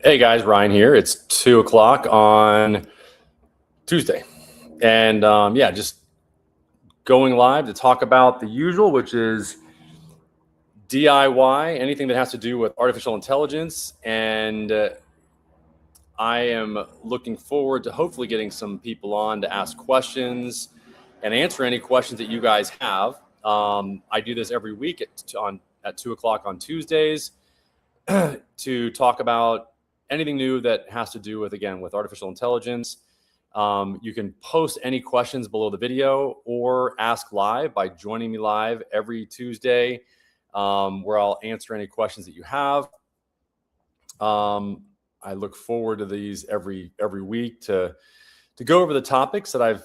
Hey guys, Ryan here. It's 2 o'clock on Tuesday. And yeah, just going live to talk about the usual, which is DIY, anything that has to do with artificial intelligence. And I am looking forward to hopefully getting some people on to ask questions and answer any questions that you guys have. I do this every week at 2 o'clock on Tuesdays to talk about anything new that has to do with artificial intelligence. You can post any questions below the video or ask live by joining me live every Tuesday, where I'll answer any questions that you have. I look forward to these every week to go over the topics that I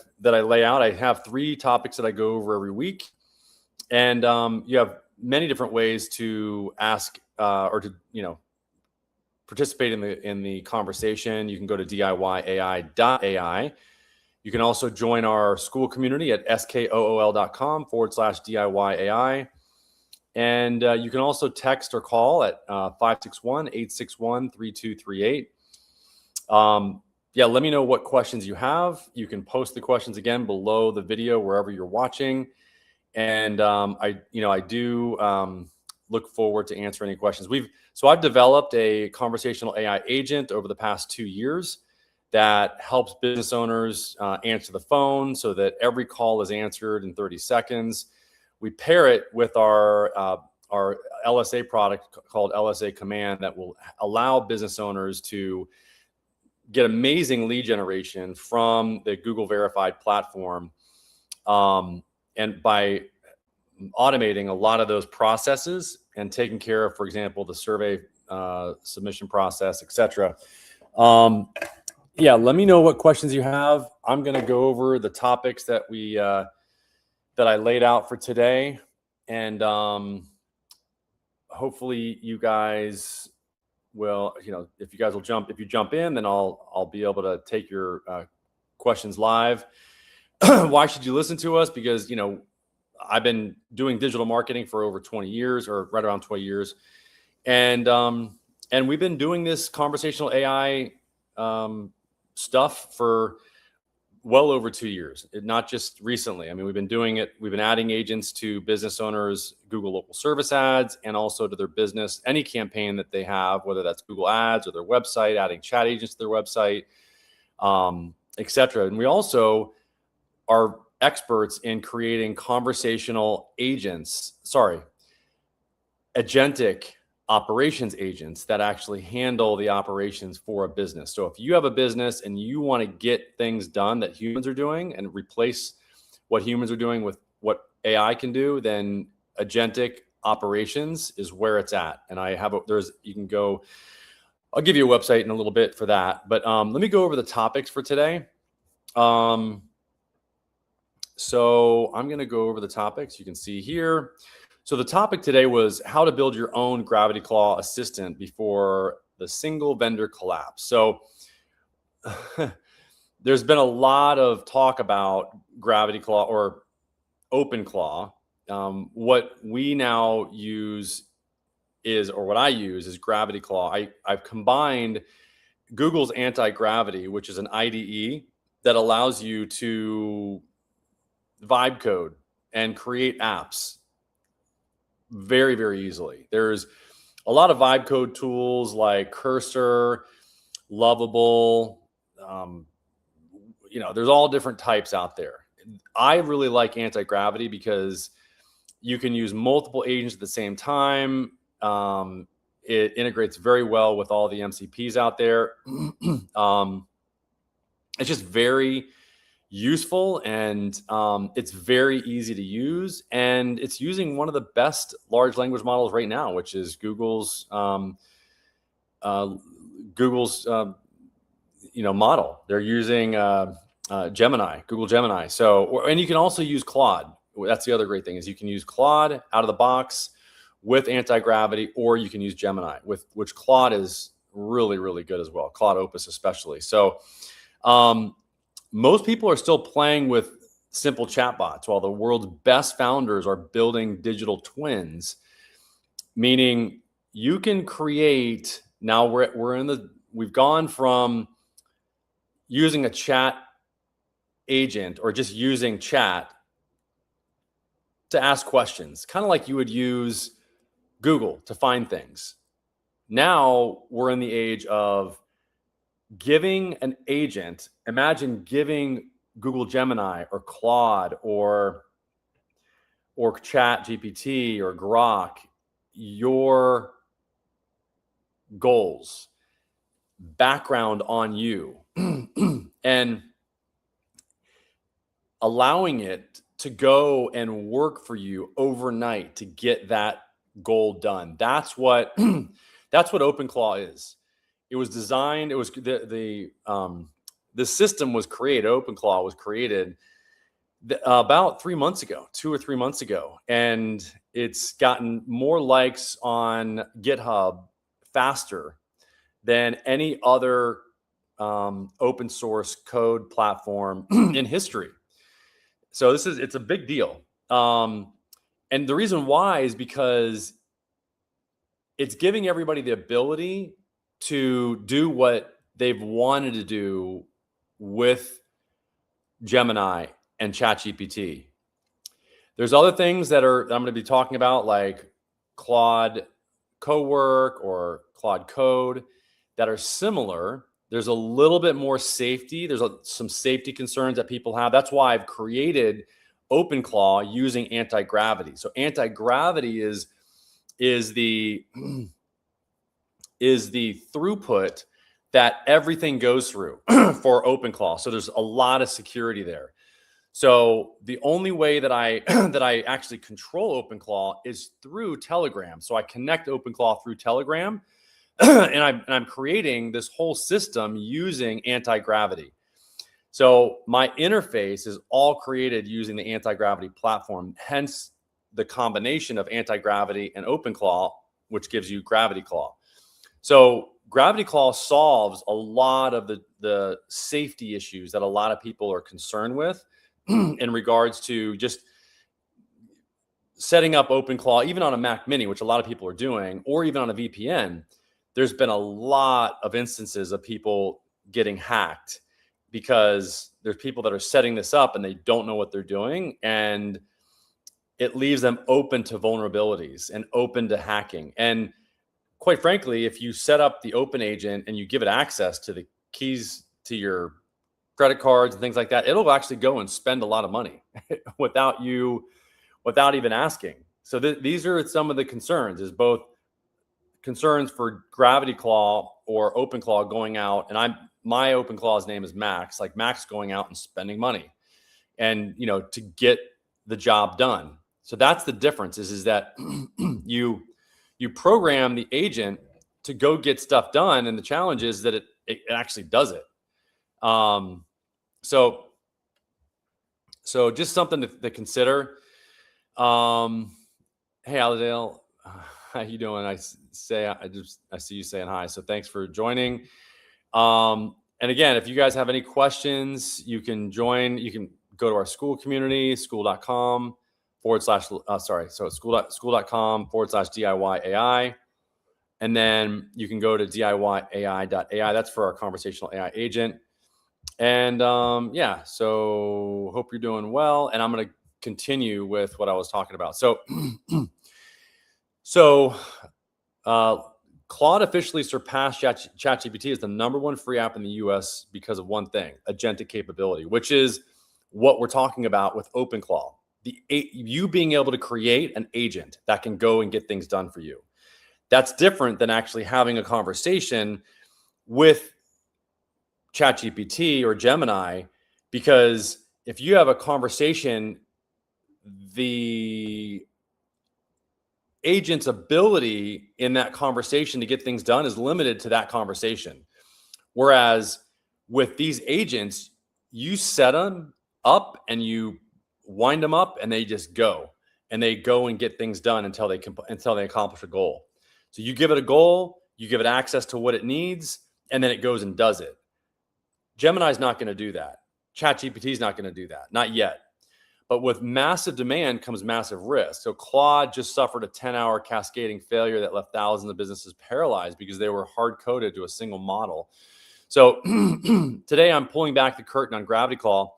lay out. I have 3 topics that I go over every week, and you have many different ways to ask or to participate in the conversation. You can go to DIYAI.ai. You can also join our school community at skool.com/DIYAI. And you can also text or call at 561-861-3238. Yeah, let me know what questions you have. You can post the questions again below the video wherever you're watching. And I do look forward to answering any questions. I've developed a conversational AI agent over the past 2 years that helps business owners answer the phone so that every call is answered in 30 seconds. We pair it with our LSA product called LSA Command that will allow business owners to get amazing lead generation from the Google verified platform. And by automating a lot of those processes and taking care of, for example, the survey submission process, etc. Yeah, let me know what questions you have. I'm going to go over the topics that that I laid out for today, and hopefully you guys will, if you jump in, then I'll be able to take your questions live. Why should you listen to us? Because I've been doing digital marketing for over 20 years, or right around 20 years. And we've been doing this conversational AI stuff for well over 2 years, not just recently. I mean, we've been doing it. We've been adding agents to business owners' Google local service ads, and also to their business, any campaign that they have, whether that's Google ads or their website, adding chat agents to their website, etc. And we also are experts in creating conversational agents, agentic operations agents that actually handle the operations for a business. So if you have a business and you want to get things done that humans are doing and replace what humans are doing with what AI can do, then agentic operations is where it's at. And you can go, I'll give you a website in a little bit for that. But let me go over the topics for today. So I'm going to go over the topics you can see here. So the topic today was how to build your own Gravity Claw assistant before the single vendor collapse. So there's been a lot of talk about Gravity Claw or OpenClaw. What we now use what I use is Gravity Claw. I've combined Google's Antigravity, which is an IDE that allows you to vibe code and create apps very, very easily. There's a lot of vibe code tools like Cursor, Lovable. There's all different types out there. I really like Antigravity because you can use multiple agents at the same time. It integrates very well with all the MCPs out there. It's just very useful, and it's very easy to use, and it's using one of the best large language models right now, which is Google's model. They're using Gemini, Google Gemini. And you can also use Claude. That's the other great thing, is you can use Claude out of the box with Antigravity, or you can use Gemini, which Claude is really, really good as well. Claude Opus especially. So most people are still playing with simple chatbots, while the world's best founders are building digital twins, meaning you can create, now we're in the we've gone from using a chat agent or just using chat to ask questions, kind of like you would use Google to find things. Now we're in the age of giving an agent, imagine giving Google Gemini or Claude or ChatGPT or Grok your goals, background on you, and allowing it to go and work for you overnight to get that goal done. That's what OpenClaw is. It was designed. It was the system was created. OpenClaw was created about 3 months ago, 2 or 3 months ago, and it's gotten more likes on GitHub faster than any other open source code platform in history. So it's a big deal. And the reason why is because it's giving everybody the ability to do what they've wanted to do with Gemini and ChatGPT. There's other things that I'm going to be talking about, like Claude Coworker or Claude Code, that are similar. There's a little bit more safety. There's some safety concerns that people have. That's why I've created OpenClaw using Antigravity. So Antigravity is the throughput that everything goes through for OpenClaw. So there's a lot of security there. So the only way that I actually control OpenClaw is through Telegram. So I connect OpenClaw through Telegram, and I'm creating this whole system using Antigravity. So my interface is all created using the Antigravity platform, hence the combination of Antigravity and OpenClaw, which gives you GravityClaw. So GravityClaw solves a lot of the safety issues that a lot of people are concerned with in regards to just setting up OpenClaw, even on a Mac Mini, which a lot of people are doing, or even on a VPN. There's been a lot of instances of people getting hacked because there's people that are setting this up and they don't know what they're doing, and it leaves them open to vulnerabilities and open to hacking. And quite frankly, if you set up the Open Agent and you give it access to the keys to your credit cards and things like that, it'll actually go and spend a lot of money without even asking. So these are some of the concerns, is both concerns for GravityClaw or OpenClaw going out, and my OpenClaw's name is Max, like Max going out and spending money and to get the job done. So that's the difference, is that you program the agent to go get stuff done, and the challenge is that it actually does it. So just something to consider. Hey, Aladale, how you doing? I see you saying hi. So thanks for joining. And again, if you guys have any questions, you can join. You can go to our school community, school.com/, so it's school.com/DIY AI. And then you can go to DIYAI.ai. That's for our conversational AI agent. And yeah, so hope you're doing well. And I'm going to continue with what I was talking about. So Claude officially surpassed ChatGPT as the #1 free app in the US because of one thing: Agentic Capability, which is what we're talking about with OpenClaw. You being able to create an agent that can go and get things done for you. That's different than actually having a conversation with ChatGPT or Gemini, because if you have a conversation, the agent's ability in that conversation to get things done is limited to that conversation. Whereas with these agents, you set them up and you wind them up, and they just go and get things done until they accomplish a goal. So you give it a goal, you give it access to what it needs, and then it goes and does it. Gemini's not going to do that. ChatGPT is not going to do that, not yet. But with massive demand comes massive risk. So Claude just suffered a 10-hour cascading failure that left thousands of businesses paralyzed because they were hard-coded to a single model. So today I'm pulling back the curtain on Gravity Claw.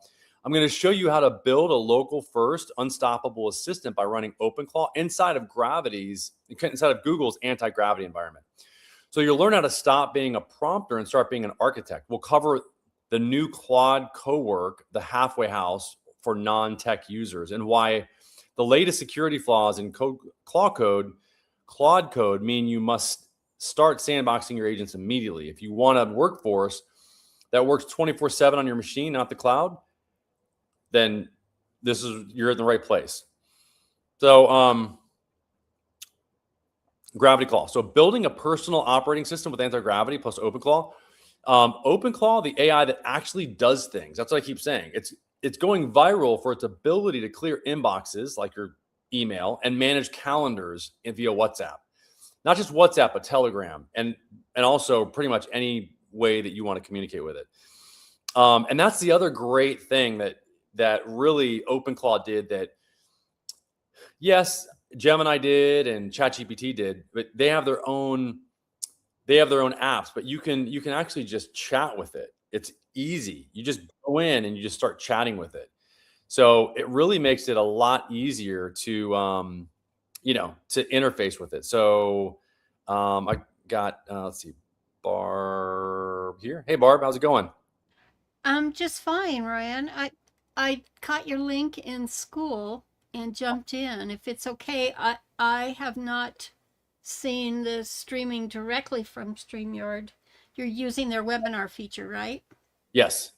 I'm going to show you how to build a local first unstoppable assistant by running OpenClaw inside of Google's anti-gravity environment. So you'll learn how to stop being a prompter and start being an architect. We'll cover the new Claude Coworker, the halfway house for non-tech users, and why the latest security flaws in Claude Code mean you must start sandboxing your agents immediately. If you want a workforce that works 24/7 on your machine, not the cloud, then you're in the right place. So Gravity Claw. So building a personal operating system with Antigravity plus OpenClaw. OpenClaw, the AI that actually does things. That's what I keep saying. It's going viral for its ability to clear inboxes like your email and manage calendars via WhatsApp. Not just WhatsApp, but Telegram, and also pretty much any way that you want to communicate with it. And that's the other great thing that really OpenClaw did that, yes, Gemini did and ChatGPT did, but they have their own apps, but you can actually just chat with it. It's easy. You just go in and you just start chatting with it. So it really makes it a lot easier to to interface with it. So I got let's see, Barb here. Hey Barb, how's it going? I'm just fine, Ryan. I caught your link in school and jumped in. If it's okay, I have not seen the streaming directly from StreamYard. You're using their webinar feature, right? Yes.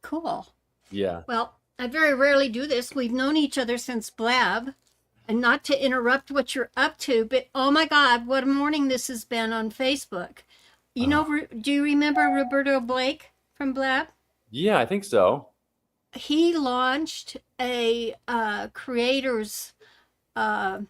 Cool. Yeah. Well, I very rarely do this. We've known each other since Blab, and not to interrupt what you're up to, but oh my God, what a morning this has been on Facebook. You know, do you remember Roberto Blake from Blab? Yeah, I think so. He launched a creators. Uh,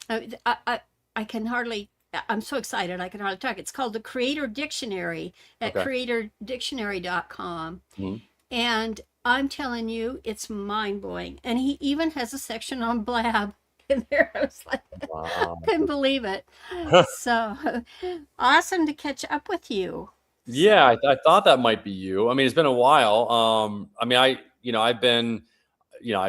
I can hardly. I'm so excited I can hardly talk. It's called the Creator Dictionary at creatordictionary.com. Mm-hmm. And I'm telling you, it's mind blowing. And he even has a section on Blab in there. I was like, Wow. couldn't believe it. So awesome to catch up with you. Yeah, I thought that might be you. I mean, it's been a while. I mean, I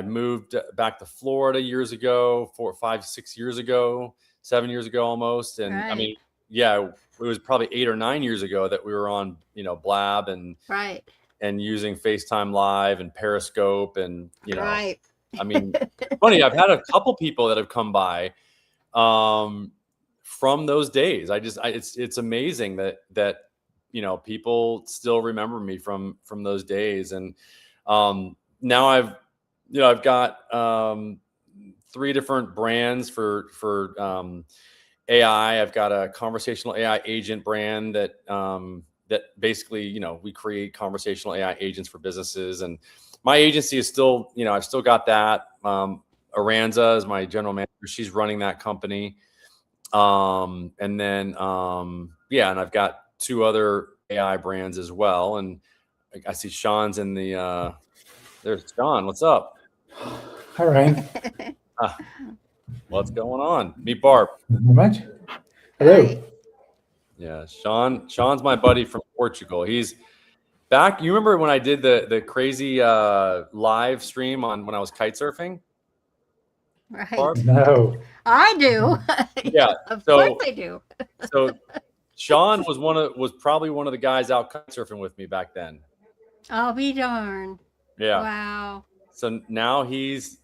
moved back to Florida years ago, 4, 5, 6 years ago, 7 years ago almost. And Right. I mean, yeah, it was probably 8 or 9 years ago that we were on, Blab and Right. using FaceTime Live and Periscope and, Right. I mean, funny, I've had a couple people that have come by from those days. It's amazing that people still remember me from those days. And now I've got 3 different brands for AI. I've got a conversational AI agent brand that basically, we create conversational AI agents for businesses. And my agency is still, I've still got that. Aranza is my general manager. She's running that company. And then, and I've got 2 other AI brands as well. And I see Sean's in the, there's Sean. What's up? Hi, Ryan. What's going on? Meet Barb. Not much. Hello. Hi. Yeah, Sean's my buddy from Portugal. He's back. You remember when I did the crazy live stream when I was kite surfing? Right. Barb? No. I do. Yeah. Of So- course I do. So Sean was probably one of the guys out kite surfing with me back then. I'll be darned. Yeah. Wow. So now he's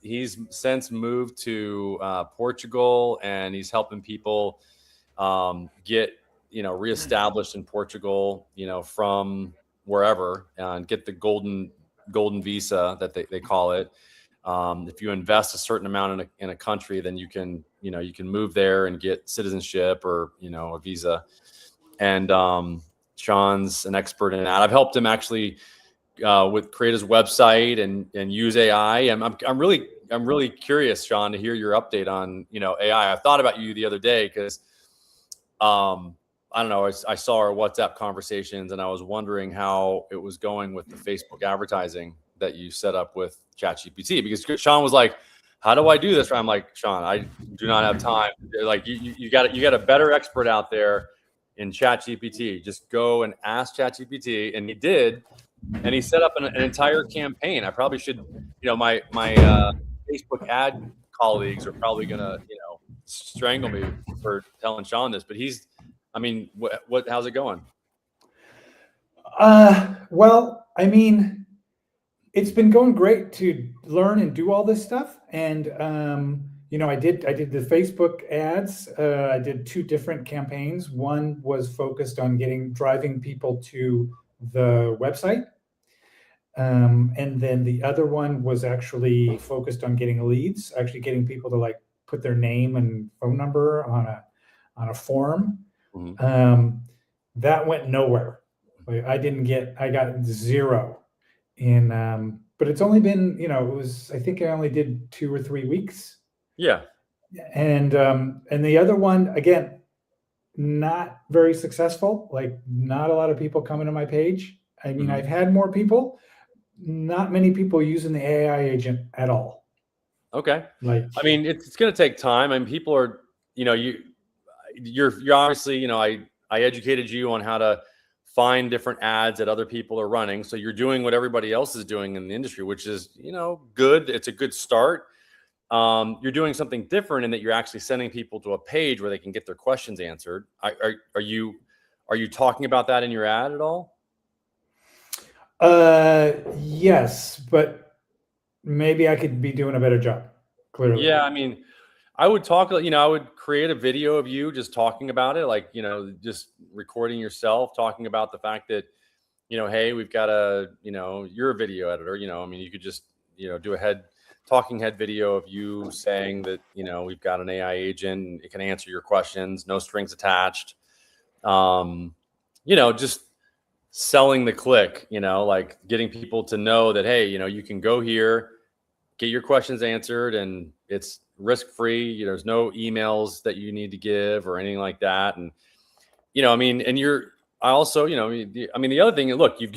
since moved to Portugal, and he's helping people get reestablished in Portugal, from wherever, and get the golden visa that they call it. If you invest a certain amount in a country, then you can move there and get citizenship or a visa. And Sean's an expert in that. I've helped him actually create his website and use AI. I'm really curious, Sean, to hear your update on AI. I thought about you the other day because I don't know, I saw our WhatsApp conversations and I was wondering how it was going with the Facebook advertising. that you set up with ChatGPT, because Sean was like, how do I do this? I'm like, Sean, I do not have time. Like you got a better expert out there in ChatGPT. Just go and ask ChatGPT. And he did. And he set up an entire campaign. I probably should, my Facebook ad colleagues are probably going to, strangle me for telling Sean this, but how's it going? Well, I mean, it's been going great to learn and do all this stuff. And, I did the Facebook ads. I did 2 different campaigns. One was focused on driving people to the website. And then the other one was actually focused on getting leads, actually getting people to put their name and phone number on a form. Mm-hmm. That went nowhere. I got 0 in, but it's only been, I think I only did 2 or 3 weeks. Yeah. And the other one, again, not very successful. Not a lot of people coming to my page. I mean, I've had more people, not many people using the AI agent at all. Okay. It's going to take time. I mean, people are, you're obviously, I educated you on how to find different ads that other people are running. So you're doing what everybody else is doing in the industry, which is, good. It's a good start. You're doing something different in that you're actually sending people to a page where they can get their questions answered. Are you talking about that in your ad at all? Yes, but maybe I could be doing a better job. Clearly. Yeah. I would talk, I would create a video of you just talking about it, just recording yourself, talking about the fact that, hey, we've got you're a video editor, you could just, do a talking head video of you saying that, we've got an AI agent and it can answer your questions, no strings attached. Just selling the click, getting people to know that, hey, you can go here, get your questions answered, and it's risk-free. There's no emails that you need to give or anything like that. And, I also, the other thing, look, you've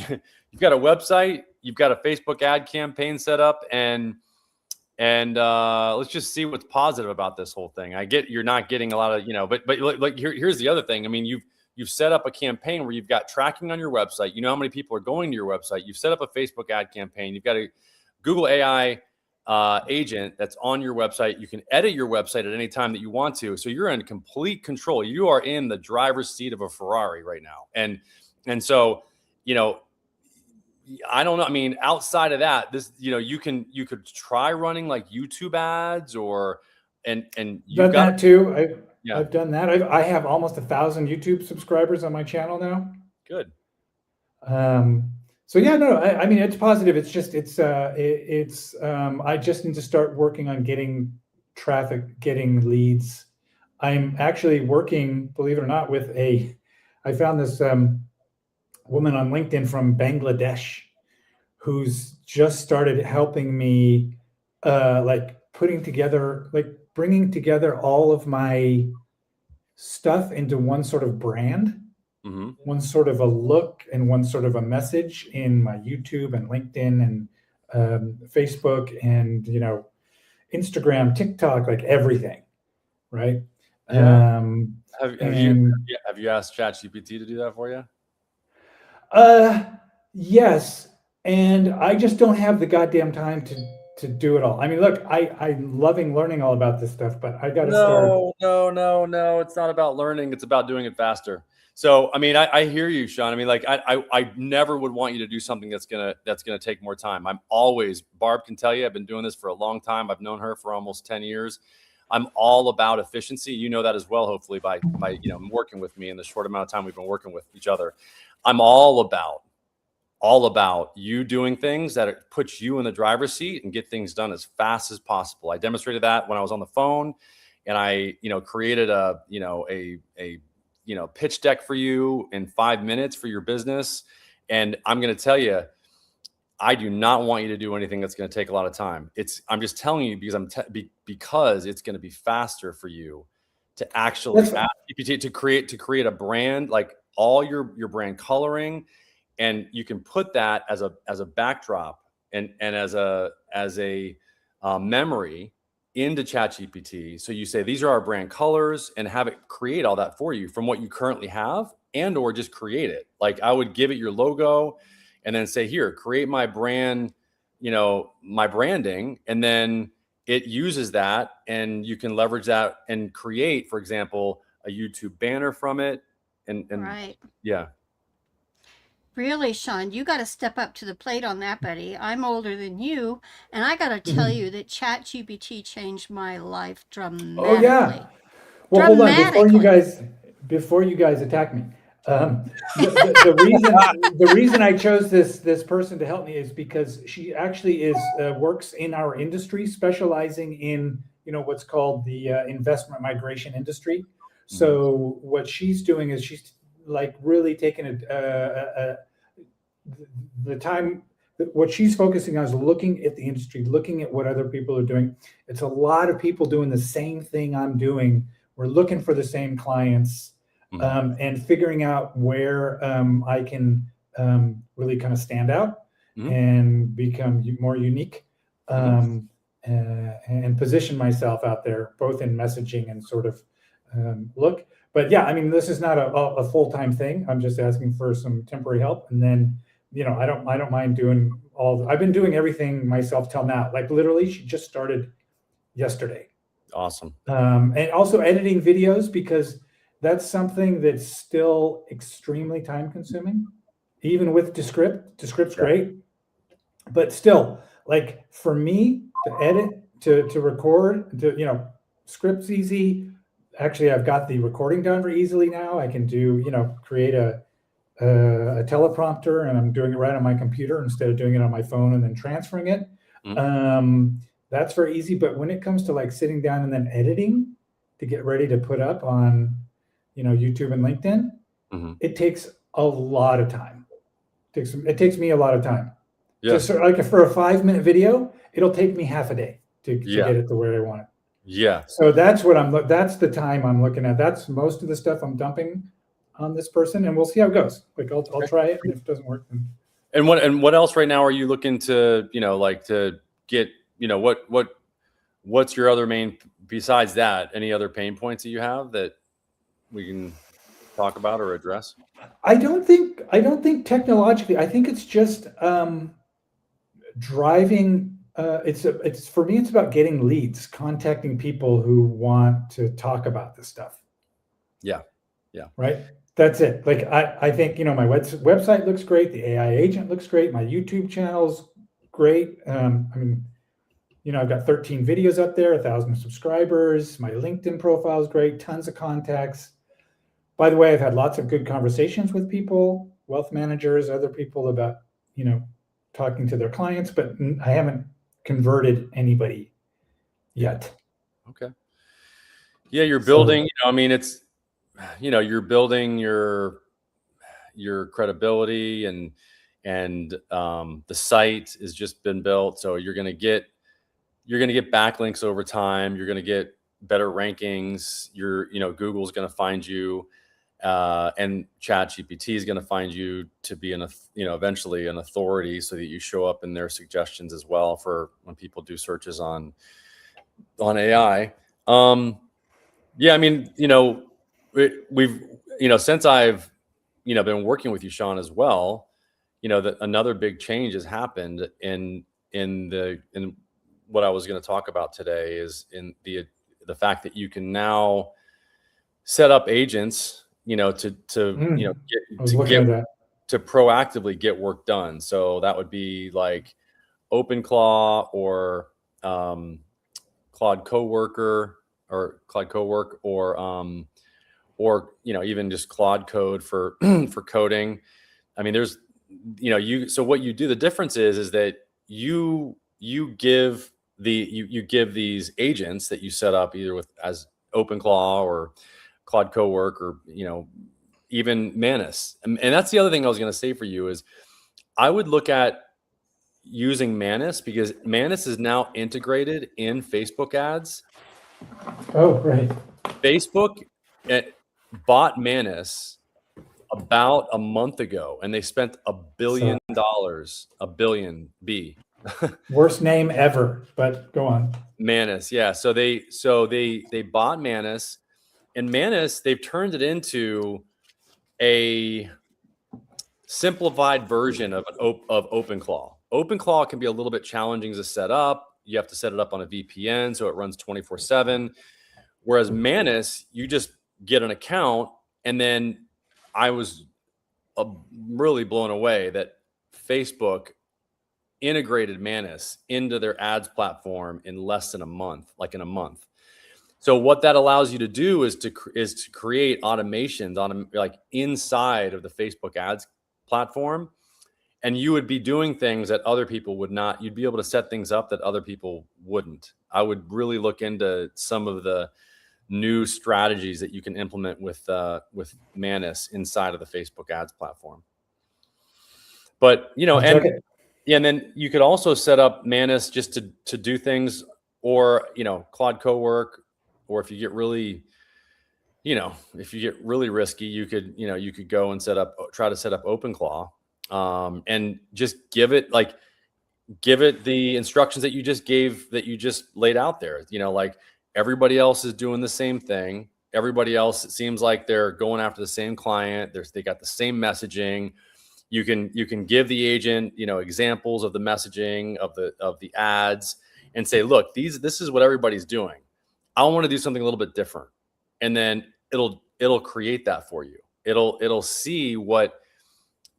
got a website, you've got a Facebook ad campaign set up, and let's just see what's positive about this whole thing. I get you're not getting a lot of, but here's the other thing. You've set up a campaign where you've got tracking on your website. You know how many people are going to your website. You've set up a Facebook ad campaign. You've got a Google AI agent that's on your website. You can edit your website at any time that you want to. So you're in complete control. You are in the driver's seat of a Ferrari right now. And so, I don't know. Outside of that, this, you could try running YouTube ads and you've got that too. I've done that. I have almost 1,000 YouTube subscribers on my channel now. Good. So yeah, no, it's positive. It's just, I just need to start working on getting traffic, getting leads. I'm actually working, believe it or not, I found this woman on LinkedIn from Bangladesh who's just started helping me, bringing together all of my stuff into one sort of brand. Mm-hmm. One sort of a look and one sort of a message in my YouTube and LinkedIn and Facebook and Instagram, TikTok, everything, right? Yeah. Have you asked ChatGPT to do that for you? Yes, and I just don't have the goddamn time to do it all. Look, I'm loving learning all about this stuff, but I got to start. No, it's not about learning. It's about doing it faster. So, I hear you, Sean. I never would want you to do something that's gonna take more time. Barb can tell you, I've been doing this for a long time. I've known her for almost 10 years. I'm all about efficiency. You know that as well, hopefully, by working with me in the short amount of time we've been working with each other. I'm all about you doing things that puts you in the driver's seat and get things done as fast as possible. I demonstrated that when I was on the phone, and I created a pitch deck for you in 5 minutes for your business. And I'm going to tell you, I do not want you to do anything that's going to take a lot of time. I'm just telling you because it's going to be faster for you to actually to create a brand, all your brand coloring, and you can put that as a backdrop and as a memory into ChatGPT. So you say, these are our brand colors, and have it create all that for you from what you currently have, and or just create it. Like I would give it your logo and then say, here, create my brand, my branding. And then it uses that, and you can leverage that and create, for example, a YouTube banner from it. And Right. yeah. Really, Sean, you got to step up to the plate on that, buddy. I'm older than you, and I got to tell you that ChatGPT changed my life dramatically. Oh yeah. Well, hold on before you guys attack me. The reason I chose this person to help me is because she actually works in our industry, specializing in what's called the investment migration industry. So what she's doing is she's like really taking the time. What she's focusing on is looking at the industry, looking at what other people are doing. It's a lot of people doing the same thing I'm doing. We're looking for the same clients, and figuring out where I can really kind of stand out and become more unique, and position myself out there, both in messaging and sort of look. But yeah, I mean, this is not a full-time thing. I'm just asking for some temporary help, and then I don't mind doing I've been doing everything myself till now. Like literally, she just started yesterday. Awesome. And also editing videos, because that's something that's still extremely time consuming, even with Descript's great, but still, like for me to edit, to record, Script's easy. Actually, I've got the recording done very easily now. I can do, create a teleprompter, and I'm doing it right on my computer instead of doing it on my phone and then transferring it. That's very easy. But when it comes to like sitting down and then editing to get ready to put up on, YouTube and LinkedIn, it takes a lot of time. It takes me a lot of time. Yeah. Like for a 5-minute video, it'll take me half a day to get it to where I want it. Yeah. So that's that's the time I'm looking at. That's most of the stuff I'm dumping on this person, and we'll see how it goes. Like I'll try it, and if it doesn't work, then. And what else right now are you looking to, like to get, what's your other main, besides that, any other pain points that you have that we can talk about or address? I don't think technologically. I think it's just driving. It's for me, it's about getting leads, contacting people who want to talk about this stuff. Yeah. Right. That's it. Like I think my website looks great. The AI agent looks great. My YouTube channel's great. I mean, I've got 13 videos up there, 1,000 subscribers. My LinkedIn profile is great. Tons of contacts. By the way, I've had lots of good conversations with people, wealth managers, other people about talking to their clients, but I haven't converted anybody yet. Okay. Yeah, you're building. It's. You're building your credibility, and the site has just been built. So you're going to get backlinks over time. You're going to get better rankings. Google's going to find you, and ChatGPT is going to find you to be eventually an authority, so that you show up in their suggestions as well for when people do searches on AI. Yeah, I mean, we've since I've been working with you, Sean, as well, that another big change has happened in what I was going to talk about today, is in the fact that you can now set up agents to proactively get work done. So that would be like OpenClaw or Claude Coworker or Claude Coworker or even just Claude Code for for coding. I mean, there's so what you do, the difference is that you give these agents that you set up either as OpenClaw or Claude Coworker or even Manus. And that's the other thing I was going to say for you is I would look at using Manus, because Manus is now integrated in Facebook ads. Oh, right. Facebook bought Manus about a month ago, and they spent $1 billion, $1 billion Worst name ever, but go on. Manus, yeah. So they bought Manus, and Manus, they've turned it into a simplified version of OpenClaw. OpenClaw can be a little bit challenging to set up. You have to set it up on a VPN so it runs 24/7. Whereas Manus, you just get an account, and then I was really blown away that Facebook integrated Manus into their ads platform in less than a month, like in a month. So what that allows you to do is to create automations on like inside of the Facebook ads platform, and you would be doing things that other people would not. You'd be able to set things up that other people wouldn't. I would really look into some of the new strategies that you can implement with Manus inside of the Facebook ads platform. But yeah, and then you could also set up Manus just to do things, or Claude Coworker, or if you get really, risky, you could go and try to set up OpenClaw, and just give it the instructions that you just laid out there. Like everybody else is doing the same thing. Everybody else, it seems like they're going after the same client. They got the same messaging. You can give the agent, examples of the messaging of the ads, and say, look, this is what everybody's doing. I want to do something a little bit different. And then it'll create that for you. It'll see what,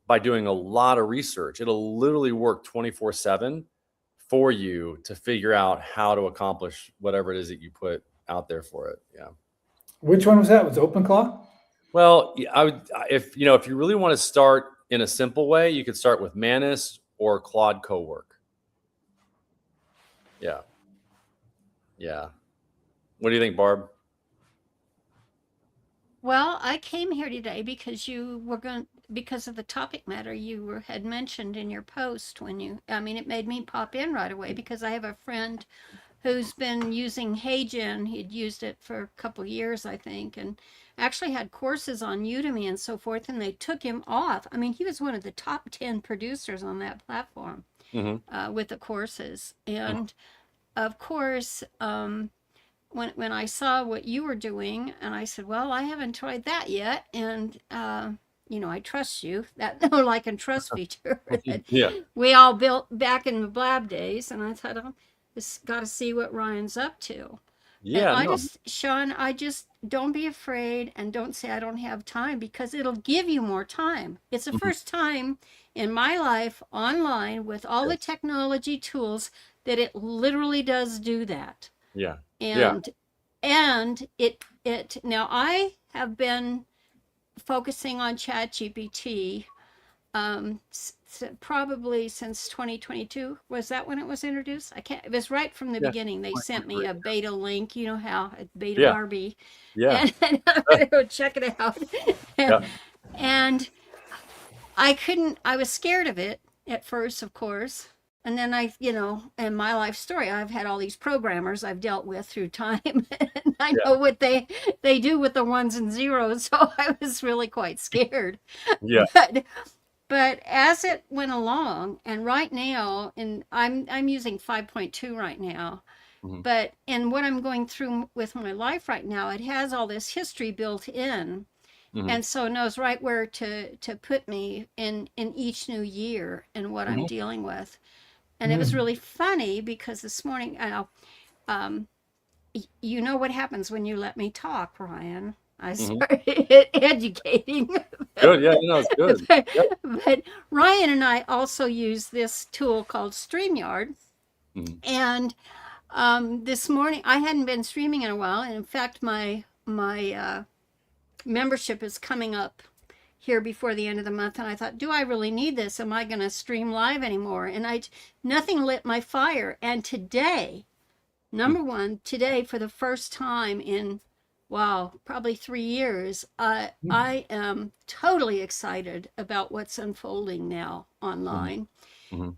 by doing a lot of research, it'll literally work 24/7 for you to figure out how to accomplish whatever it is that you put out there for it. Yeah. Which one was that? Was OpenClaw? Well, if you really want to start in a simple way, you could start with Manus or Claude Coworker. Yeah. Yeah. What do you think, Barb? Well, I came here today because because of the topic matter had mentioned in your post it made me pop in right away because I have a friend who's been using HeyGen. He'd used it for a couple years, I think, and actually had courses on Udemy and so forth, and they took him off. I mean, he was one of the top 10 producers on that platform with the courses. And of course, when I saw what you were doing, and I said, well, I haven't tried that yet. And, I trust you. That know, like, and trust feature that we all built back in the Blab days. And I thought, oh, just got to see what Ryan's up to. Yeah. And Sean, don't be afraid, and don't say I don't have time, because it'll give you more time. It's the first time in my life online with all the technology tools that it literally does do that. Yeah. And it now I have been focusing on ChatGPT probably since 2022. Was that when it was introduced? It was right from the beginning. They sent me a beta link, you know how, beta Barbie. Yeah. And I'm gonna go check it out. And I was scared of it at first, of course. And then in my life story, I've had all these programmers I've dealt with through time, and I know what they do with the ones and zeros. So I was really quite scared. Yeah. But as it went along, and right now, and I'm using 5.2 right now, but in what I'm going through with my life right now, it has all this history built in. And so it knows right where to put me in each new year and what I'm dealing with. And it was really funny because this morning, you know what happens when you let me talk, Ryan. I started educating. Good, yeah, it's good. But Ryan and I also use this tool called StreamYard. And this morning, I hadn't been streaming in a while. And in fact, my membership is coming up here before the end of the month, and I thought, do I really need this? Am I going to stream live anymore? And nothing lit my fire. And today, number one, for the first time in, probably 3 years, I am totally excited about what's unfolding now online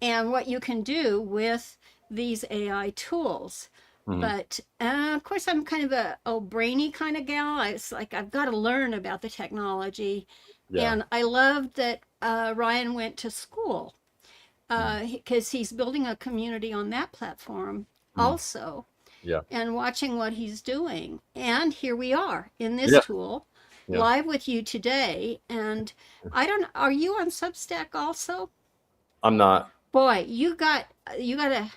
and what you can do with these AI tools. But of course, I'm kind of a brainy kind of gal. It's like I've got to learn about the technology. And I loved that Ryan went to school because he's building a community on that platform also, Yeah. and watching what he's doing. And here we are in this Yeah. tool, Yeah. live with you today. And I don't, are you on Substack also? I'm not. Boy, you got to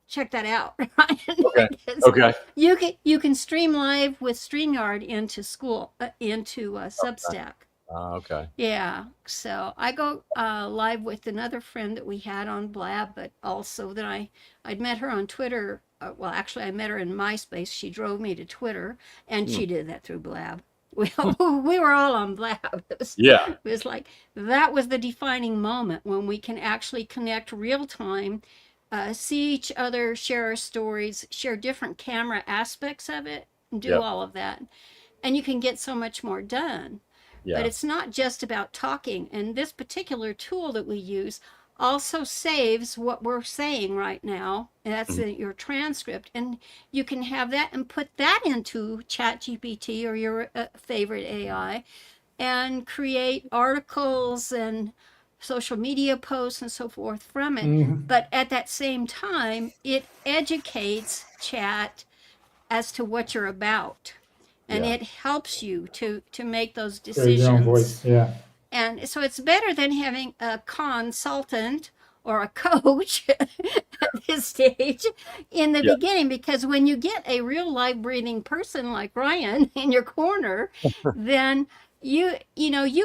check that out, right? Okay. Because Okay. you can stream live with StreamYard into school, into Substack. Okay. Yeah, so I go live with another friend that we had on Blab, but also that I'd met her on Twitter. Well, actually, I met her in MySpace. She drove me to Twitter, and she did that through Blab. We were all on Blab. Yeah. It was like that was the defining moment when we can actually connect real time, see each other, share our stories, share different camera aspects of it, and do Yep. all of that, and you can get so much more done. Yeah. But it's not just about talking. And this particular tool that we use also saves what we're saying right now. And that's your transcript. And you can have that and put that into ChatGPT or your favorite AI and create articles and social media posts and so forth from it. But at that same time, it educates Chat as to what you're about, and Yeah. it helps you to make those Hear your own decisions. voice. Yeah. And so it's better than having a consultant or a coach at this stage in the Yeah. beginning, because when you get a real live breathing person like Ryan in your corner, then you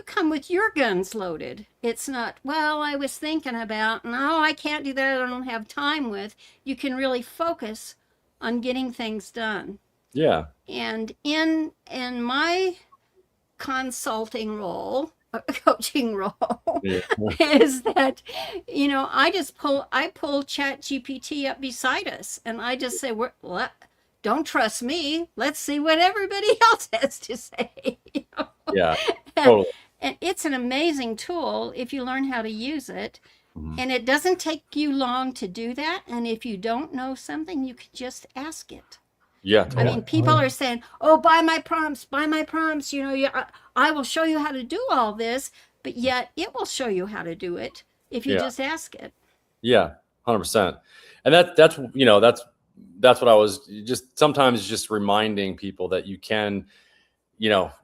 come with your guns loaded. It's not, well, I was thinking about, no, I can't do that, I don't have time with. You can really focus on getting things done. Yeah. And in my consulting role, coaching role, Yeah. is that I pull Chat GPT up beside us, and I just say, don't trust me, let's see what everybody else has to say. Yeah. and, Totally. and it's an amazing tool if you learn how to use it. And it doesn't take you long to do that, and if you don't know something, you can just ask it. Yeah. I Totally. mean, people are saying, "Oh, buy my prompts, buy my prompts." I will show you how to do all this, but yet it will show you how to do it if you just ask it. Yeah. 100%. And that's what I was just sometimes just reminding people that you can,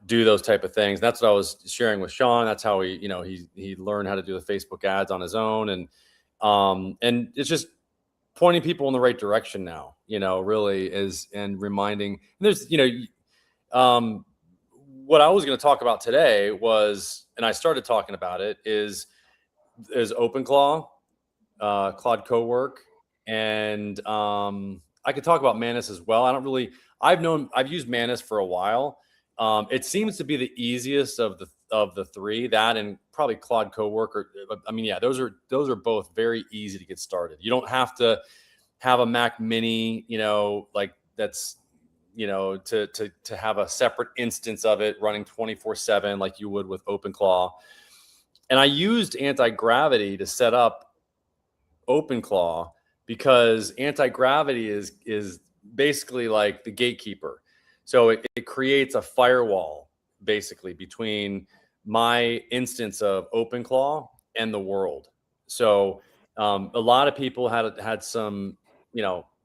do those type of things. That's what I was sharing with Sean. That's how he learned how to do the Facebook ads on his own, and it's just pointing people in the right direction now. Really is, and reminding. And there's what I was going to talk about today was, and I started talking about it, is OpenClaw, Claude Coworker, and I could talk about Manus as well. I've used Manus for a while. It seems to be the easiest of the three. That and probably Claude Coworker. I mean, yeah, those are both very easy to get started. You don't have to have a Mac Mini, like that's to have a separate instance of it running 24/7 like you would with OpenClaw. And I used Antigravity to set up OpenClaw because Antigravity is basically like the gatekeeper. So it creates a firewall basically between my instance of OpenClaw and the world. So a lot of people had some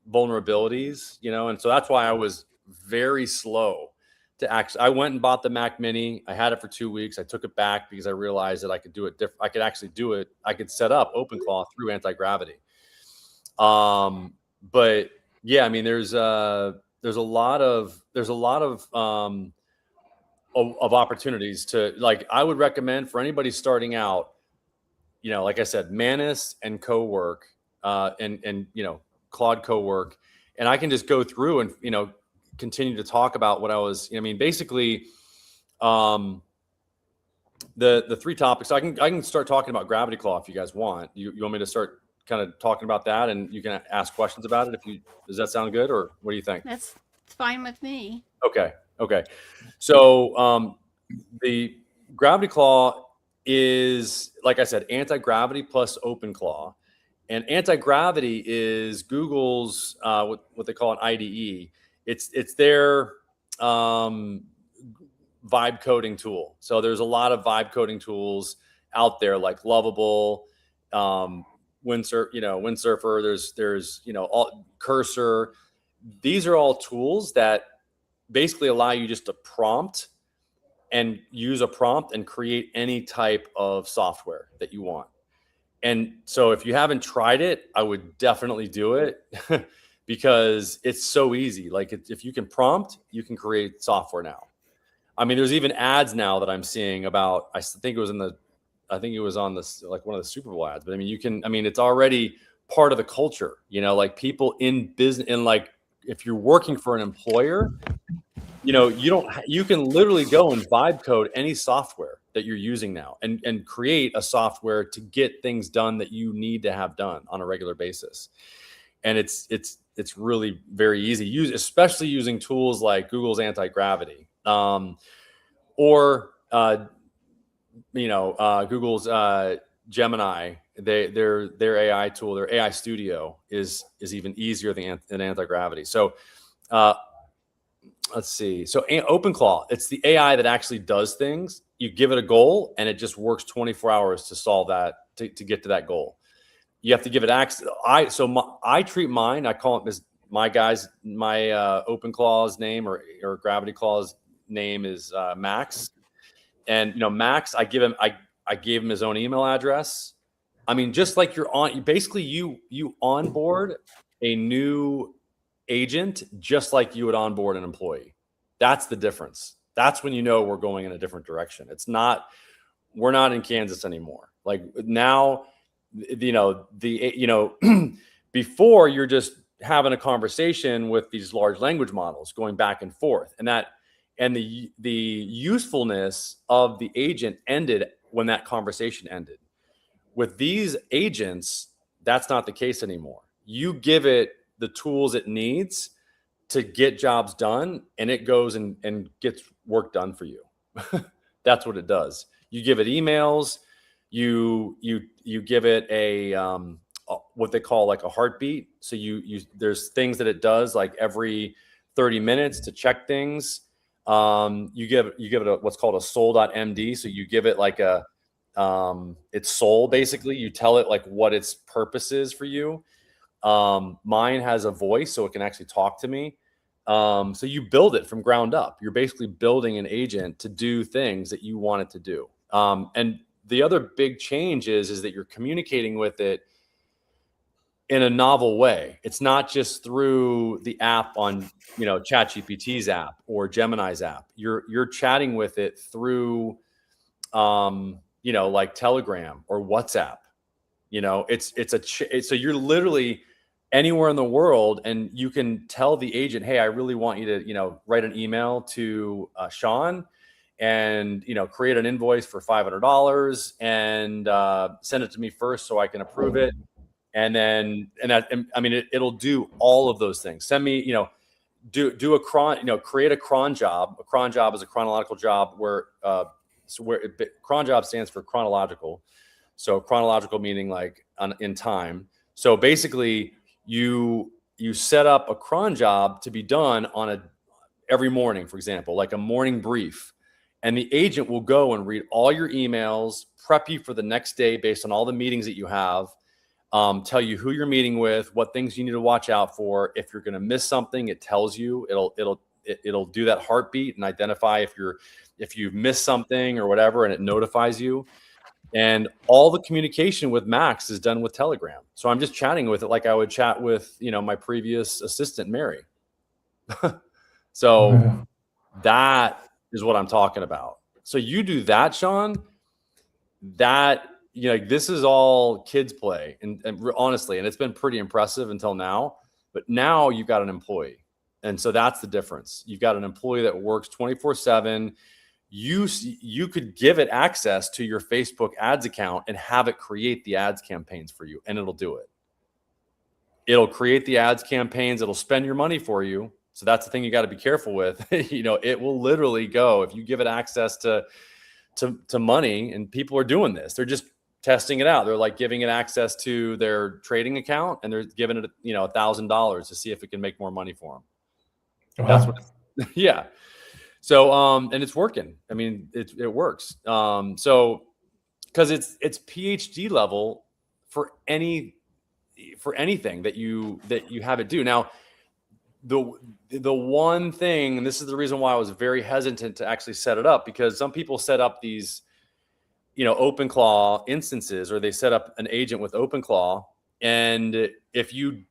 vulnerabilities, and so that's why I was very slow to actually. I went and bought the Mac Mini. I had it for 2 weeks. I took it back because I realized that I could do it different. I could actually do it. I could set up OpenClaw through Antigravity. But yeah, I mean, there's a lot of opportunities to, like, I would recommend for anybody starting out, like I said, Manus and Coworker, and Claude Coworker, and I can just go through and continue to talk about what I was. I mean, basically, the three topics. I can start talking about Gravity Claw if you guys want. You want me to start kind of talking about that, and you can ask questions about it. Does that sound good, or what do you think? That's fine with me. Okay. So the Gravity Claw is, like I said, Antigravity plus OpenClaw. And Antigravity is Google's what they call an IDE. It's their vibe coding tool. So there's a lot of vibe coding tools out there, like Lovable, Windsurfer, there's all Cursor. These are all tools that basically allow you just to prompt and use a prompt and create any type of software that you want. And so if you haven't tried it, I would definitely do it because it's so easy. Like if you can prompt, you can create software now. I mean, there's even ads now that I'm seeing about, I think it was on this, like one of the Super Bowl ads, but I mean, it's already part of the culture, like people in business, and like, if you're working for an employer, you can literally go and vibe code any software that you're using now and create a software to get things done that you need to have done on a regular basis. And it's really very easy, especially using tools like Google's Antigravity, or Google's Gemini. Their AI tool, their AI Studio is even easier than Antigravity. So let's see. So OpenClaw, it's the AI that actually does things. You give it a goal and it just works 24 hours to solve that, to get to that goal. You have to give it access. I treat mine, I call it my OpenClaw's name or Gravity Claw's name is Max. And Max, I gave him his own email address. I mean, just like you onboard a new agent just like you would onboard an employee. That's the difference. That's when we're going in a different direction. We're not in Kansas anymore. Like now, before you're just having a conversation with these large language models going back and forth, and the usefulness of the agent ended when that conversation ended. With these agents, that's not the case anymore. You give it the tools it needs to get jobs done, and it goes and gets work done for you. That's what it does. You give it emails, you give it a what they call like a heartbeat. So there's things that it does like every 30 minutes to check things. You give it what's called a soul.md. So you give it like its soul, basically. You tell it like what its purpose is for you. Mine has a voice, so it can actually talk to me. So you build it from ground up. You're basically building an agent to do things that you want it to do. And the other big change is that you're communicating with it in a novel way. It's not just through the app on, ChatGPT's app or Gemini's app. You're chatting with it through, like Telegram or WhatsApp. So you're literally anywhere in the world, and you can tell the agent, hey, I really want you to, write an email to Sean and, create an invoice for $500 and send it to me first so I can approve it. And then, it'll do all of those things. Send me, do a cron, create a cron job. A cron job is a chronological job where cron job stands for chronological. So chronological meaning like in time. So basically you set up a cron job to be done on every morning, for example, like a morning brief. And the agent will go and read all your emails, prep you for the next day based on all the meetings that you have, tell you who you're meeting with, what things you need to watch out for. If you're going to miss something, it tells you. It'll do that heartbeat and identify if you've missed something or whatever, and it notifies you. And all the communication with Max is done with Telegram. So I'm just chatting with it like I would chat with, my previous assistant, Mary. So that is what I'm talking about. So you do that, Sean, this is all kids play. And honestly, and it's been pretty impressive until now, but now you've got an employee. And so that's the difference. You've got an employee that works 24/7. You could give it access to your Facebook ads account and have it create the ads campaigns for you, and it'll do it. It'll create the ads campaigns. It'll spend your money for you. So that's the thing you got to be careful with. It will literally go, if you give it access to money, and people are doing this. They're just testing it out. They're like giving it access to their trading account, and they're giving it, $1,000 to see if it can make more money for them. That's what, yeah. So, and it's working. I mean, it works. So, because it's PhD level for anything that you have it do. Now, the one thing, and this is the reason why I was very hesitant to actually set it up, because some people set up these, OpenClaw instances, or they set up an agent with OpenClaw, and if you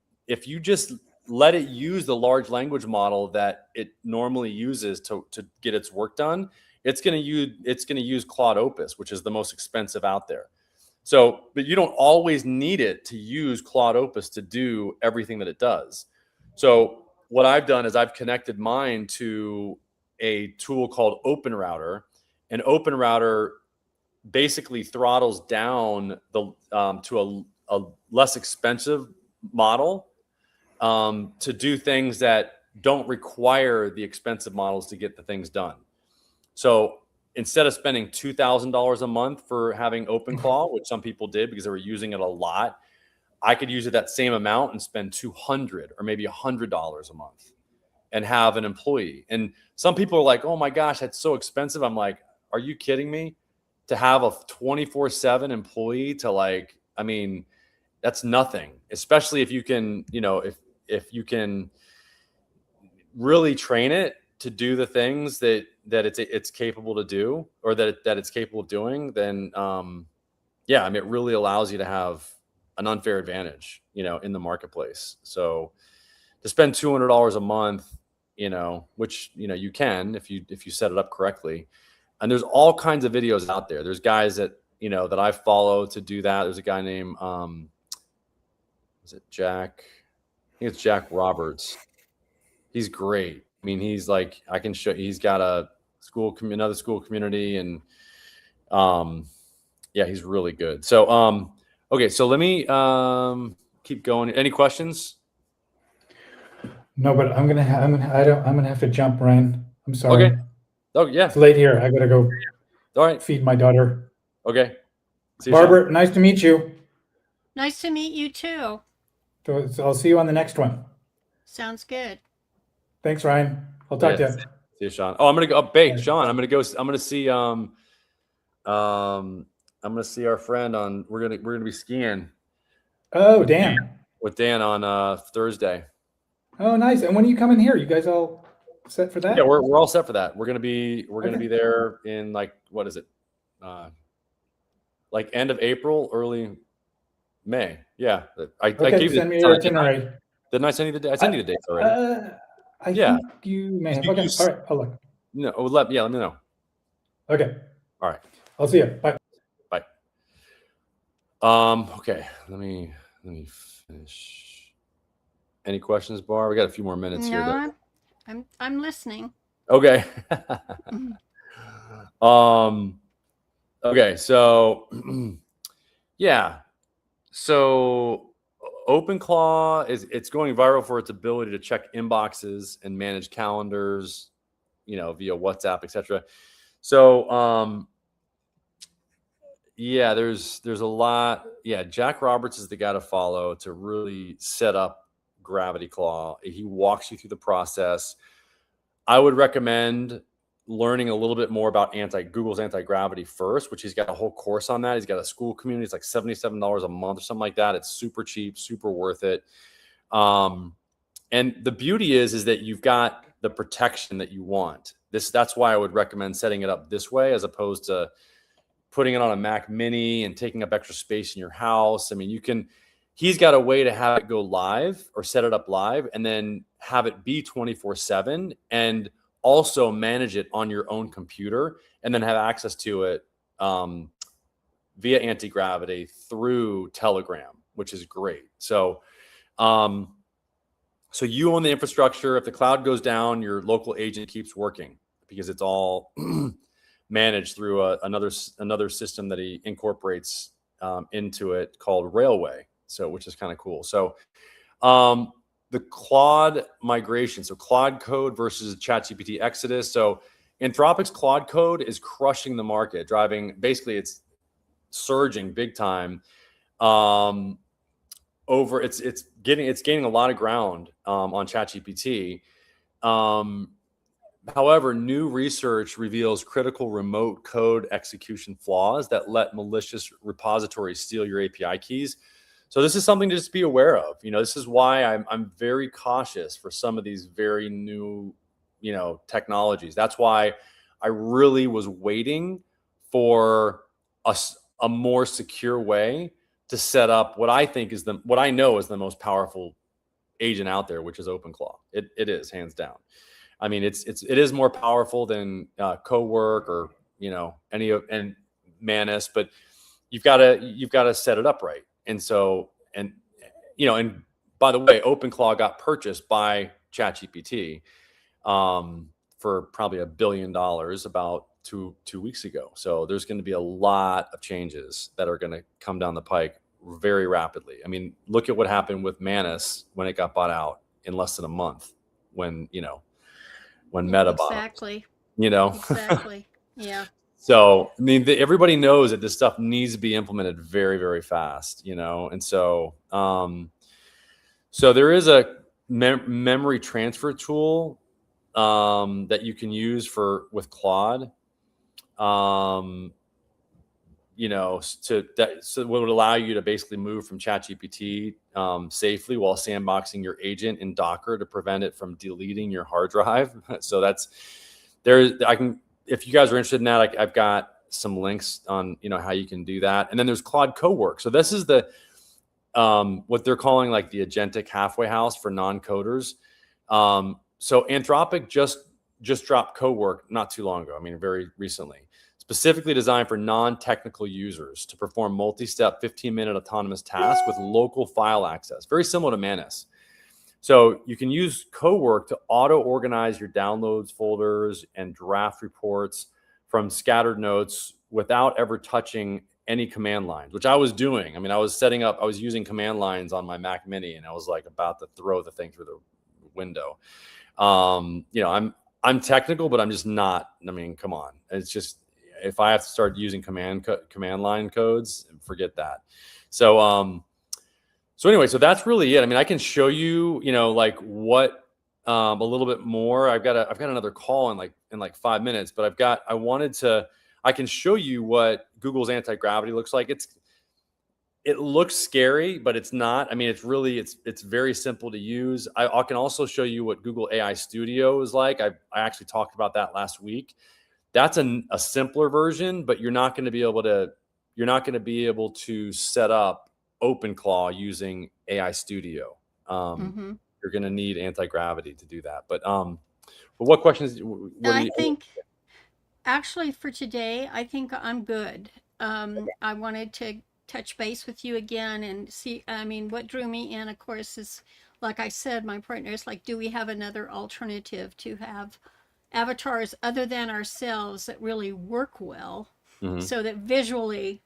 just let it use the large language model that it normally uses to get its work done, it's going to use Claude Opus, which is the most expensive out there. So, but you don't always need it to use Claude Opus to do everything that it does. So what I've done is I've connected mine to a tool called OpenRouter, and OpenRouter basically throttles down the to a less expensive model to do things that don't require the expensive models to get the things done. So instead of spending $2,000 a month for having OpenClaw, which some people did because they were using it a lot, I could use it that same amount and spend $200 or maybe $100 a month and have an employee. And some people are like, "Oh my gosh, that's so expensive." I'm like, "Are you kidding me? To have a 24/7 employee I mean, that's nothing, especially if you can, if you can really train it to do the things that it's capable to do, or that it's capable of doing, then yeah, I mean, it really allows you to have an unfair advantage, in the marketplace. So to spend $200 a month, which, you can, if you set it up correctly. And there's all kinds of videos out there. There's guys that, that I follow to do that. There's a guy named, is it Jack? I think it's Jack Roberts. He's great. I mean, he's like, I can show, he's got another school community, and yeah, he's really good. So, okay. So let me, keep going. Any questions? No, but I'm gonna have to jump, Ryan. I'm sorry. Okay. Oh yeah. It's late here. I gotta go All right. feed my daughter. Okay. See you, Barbara, nice to meet you. Nice to meet you too. So I'll see you on the next one. Sounds good. Thanks, Ryan. I'll talk to you. See you, Sean. Oh, I'm gonna go. Hey, Sean, I'm gonna see. I'm gonna see our friend on. We're gonna be skiing. Oh, Dan. With Dan on Thursday. Oh, nice. And when are you coming here? You guys all set for that? Yeah, we're all set for that. We're gonna be there in what is it? Like end of April, early May. Yeah. I gave send me your itinerary. Didn't I send you the date? I sent you the dates already. I think you may have. Okay. All right. I'll look. No, let me know. Okay. All right. I'll see you. Bye. Bye. Okay. Let me finish. Any questions, Bar? We got a few more minutes here. I'm listening. Okay. Okay. So, yeah. So OpenClaw it's going viral for its ability to check inboxes and manage calendars, via WhatsApp, etc. So, yeah, there's a lot. Yeah, Jack Roberts is the guy to follow to really set up Gravity Claw. He walks you through the process. I would recommend learning a little bit more about Google's Antigravity first, which he's got a whole course on that. He's got a school community. It's like $77 a month or something like that. It's super cheap, super worth it. And the beauty is that you've got the protection that you want. That's why I would recommend setting it up this way, as opposed to putting it on a Mac Mini and taking up extra space in your house. I mean, he's got a way to have it go live or set it up live and then have it be 24/7 and also manage it on your own computer and then have access to it via Antigravity through Telegram, which is great. So, so you own the infrastructure. If the cloud goes down, your local agent keeps working because it's all managed through another system that he incorporates into it called Railway. So, which is kind of cool. So, the Claude migration. So Claude Code versus ChatGPT Exodus. So Anthropic's Claude Code is crushing the market, basically it's surging big time. It's gaining a lot of ground on ChatGPT. However, new research reveals critical remote code execution flaws that let malicious repositories steal your API keys. So this is something to just be aware of. This is why I'm very cautious for some of these very new, technologies. That's why I really was waiting for a more secure way to set up what I think is what I know is the most powerful agent out there, which is OpenClaw. It is hands down. I mean, it is more powerful than Cowork or and Manus, but you've got to set it up right. And so and by the way, OpenClaw got purchased by ChatGPT for probably $1 billion about two weeks ago. So there's going to be a lot of changes that are going to come down the pike very rapidly. I mean, look at what happened with Manus when it got bought out in less than a month. When Meta bought Exactly. them, Exactly. Yeah. So, I mean, everybody knows that this stuff needs to be implemented very, very fast, and so, so there is a memory transfer tool that you can use with Claude, so what would allow you to basically move from ChatGPT safely while sandboxing your agent in Docker to prevent it from deleting your hard drive. So if you guys are interested in that, I've got some links on how you can do that. And then there's Claude Coworker. So this is the what they're calling like the agentic halfway house for non-coders. So Anthropic just dropped Coworker not too long ago. I mean, very recently. Specifically designed for non-technical users to perform multi-step 15-minute autonomous tasks with local file access, very similar to Manus. So you can use Coworker to auto-organize your downloads folders and draft reports from scattered notes without ever touching any command lines, which I was doing. I mean, I was using command lines on my Mac Mini, and I was like about to throw the thing through the window. I'm technical, but I'm just not. I mean, come on, it's just. If I have to start using command line codes, forget that. So, so anyway, so that's really it. I mean, I can show you, like what a little bit more. I've got another call in like 5 minutes, but I can show you what Google's Antigravity looks like. It looks scary, but it's not. I mean, it's very simple to use. I can also show you what Google AI Studio is like. I actually talked about that last week. That's a simpler version, but you're not going to be able to set up OpenClaw using AI Studio. You're going to need Antigravity to do that. But what questions? Actually for today, I think I'm good. I wanted to touch base with you again and see. I mean, what drew me in, of course, is like I said, my partner is like, do we have another alternative to have avatars other than ourselves that really work well, so that visually,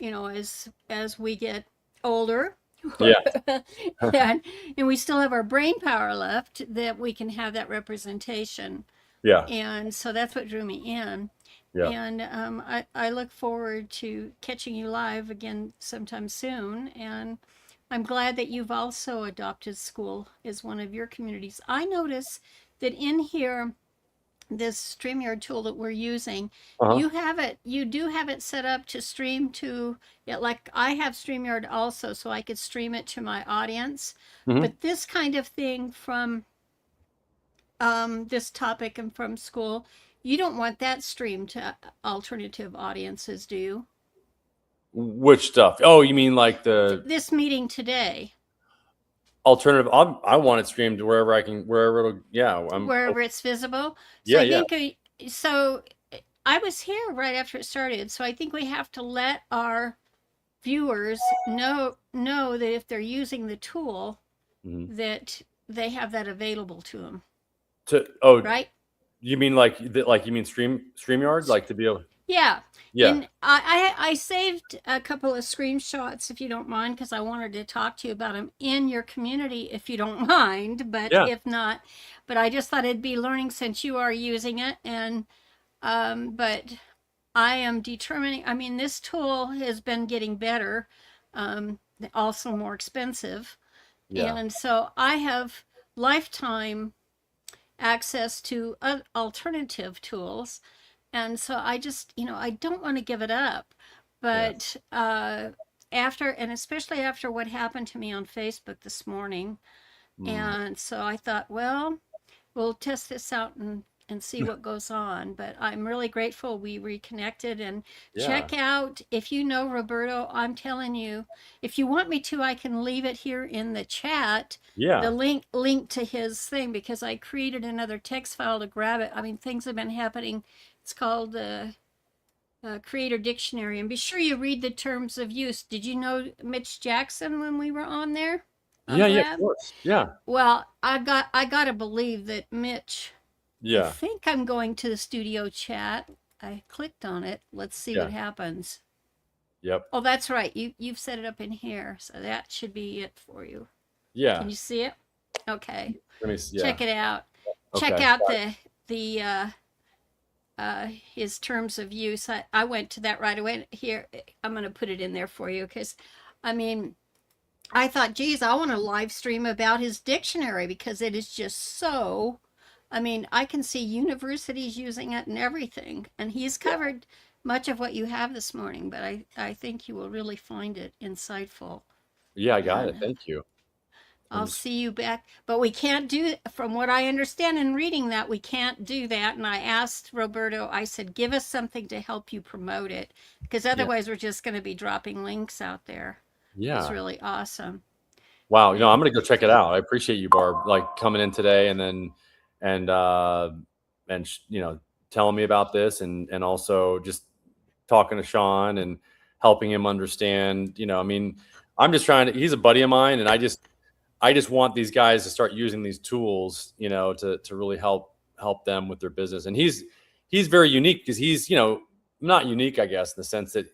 as we get older, and we still have our brain power left, that we can have that representation. And so that's what drew me in. And I look forward to catching you live again sometime soon. And I'm glad that you've also adopted school as one of your communities. I notice that in here, this StreamYard tool that we're using, you do have it set up to stream to it. Like I have StreamYard also, so I could stream it to my audience. But this kind of thing from this topic and from school, you don't want that streamed to alternative audiences, do you? Which stuff? Oh, you mean like this meeting today? Alternative. I want it streamed wherever wherever it's visible. So I think so. I was here right after it started, so I think we have to let our viewers know that if they're using the tool, that they have that available to them. Right? You mean like you mean StreamYard, like to be able? Yeah. And I saved a couple of screenshots, if you don't mind, because I wanted to talk to you about them in your community, if you don't mind. But if not, but I just thought it'd be learning since you are using it. And but I am determining. I mean, this tool has been getting better, also more expensive, and so I have lifetime access to alternative tools. And so I just, I don't want to give it up. But after, and especially after what happened to me on Facebook this morning. And so I thought, well, we'll test this out and see what goes on. But I'm really grateful we reconnected, and check out, if you know Roberto, I'm telling you, if you want me to, I can leave it here in the chat. The link to his thing, because I created another text file to grab it. I mean, things have been happening. It's called Creator Dictionary, and be sure you read the terms of use. Did you know Mitch Jackson when we were on there? Yeah, of course. Yeah. Well, I gotta believe that Mitch. Yeah. I think I'm going to the studio chat. I clicked on it. Let's see what happens. Yep. Oh, that's right. You've set it up in here, so that should be it for you. Yeah. Can you see it? Okay. Let me see. Check it out. Okay. Check out the his terms of use. I went to that right away. Here, I'm going to put it in there for you, because, I mean, I thought, geez, I want to live stream about his dictionary, because it is just so, I mean, I can see universities using it and everything. And he's covered much of what you have this morning, but I think you will really find it insightful. Yeah, I got it. Thank you. I'll see you back. But we can't do, from what I understand in reading that, we can't do that. And I asked Roberto, I said, give us something to help you promote it, because otherwise we're just going to be dropping links out there. Yeah. It's really awesome. Wow. I'm going to go check it out. I appreciate you, Barb, like coming in today and telling me about this, and also just talking to Sean and helping him understand, I mean, I'm just trying to, he's a buddy of mine, and I just want these guys to start using these tools, to really help them with their business. And he's very unique, because he's, not unique, I guess, in the sense that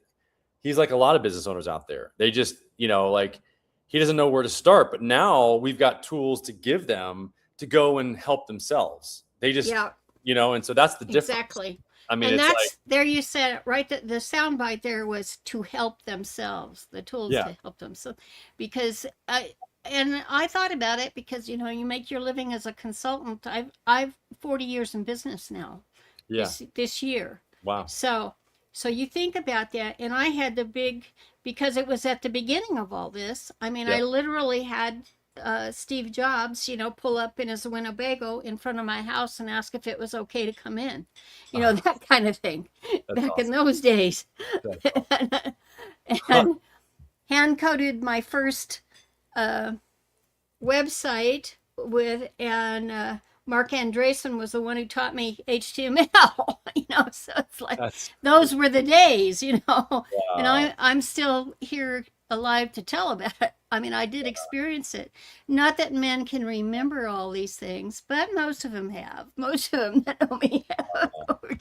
he's like a lot of business owners out there. They just, like, he doesn't know where to start, but now we've got tools to give them to go and help themselves. They just, and so that's the difference. Exactly. I mean, and it's that's, like, there you said it right. The soundbite there was to help themselves, the tools to help them. So, because and I thought about it, because, you make your living as a consultant. I've 40 years in business now. Yeah. This year. Wow. So you think about that, and I had the big, because it was at the beginning of all this. I mean, I literally had Steve Jobs, pull up in his Winnebago in front of my house and ask if it was okay to come in, that kind of thing. Back awesome. In those days. Awesome. and hand-coded my first website with, and Mark Andreessen was the one who taught me HTML, so it's like, those were the days, wow. And I'm still here alive to tell about it. I mean, I did experience it. Not that men can remember all these things, but most of them have. Most of them that know me have over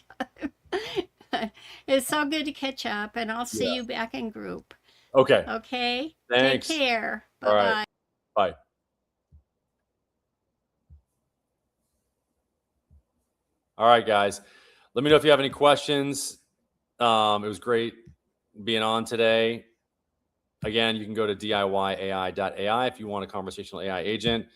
time. It's so good to catch up, and I'll see you back in group. Okay. Okay. Thanks. Take care. Bye-bye. All right. Bye. All right, guys. Let me know if you have any questions. It was great being on today. Again, you can go to DIYAI.ai if you want a conversational AI agent.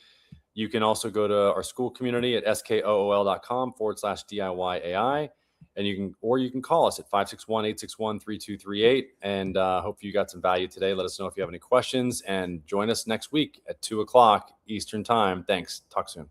You can also go to our school community at skool.com/DIYAI. And you can call us at 561-861-3238. And hope you got some value today. Let us know if you have any questions, and join us next week at 2:00 Eastern time. Thanks. Talk soon.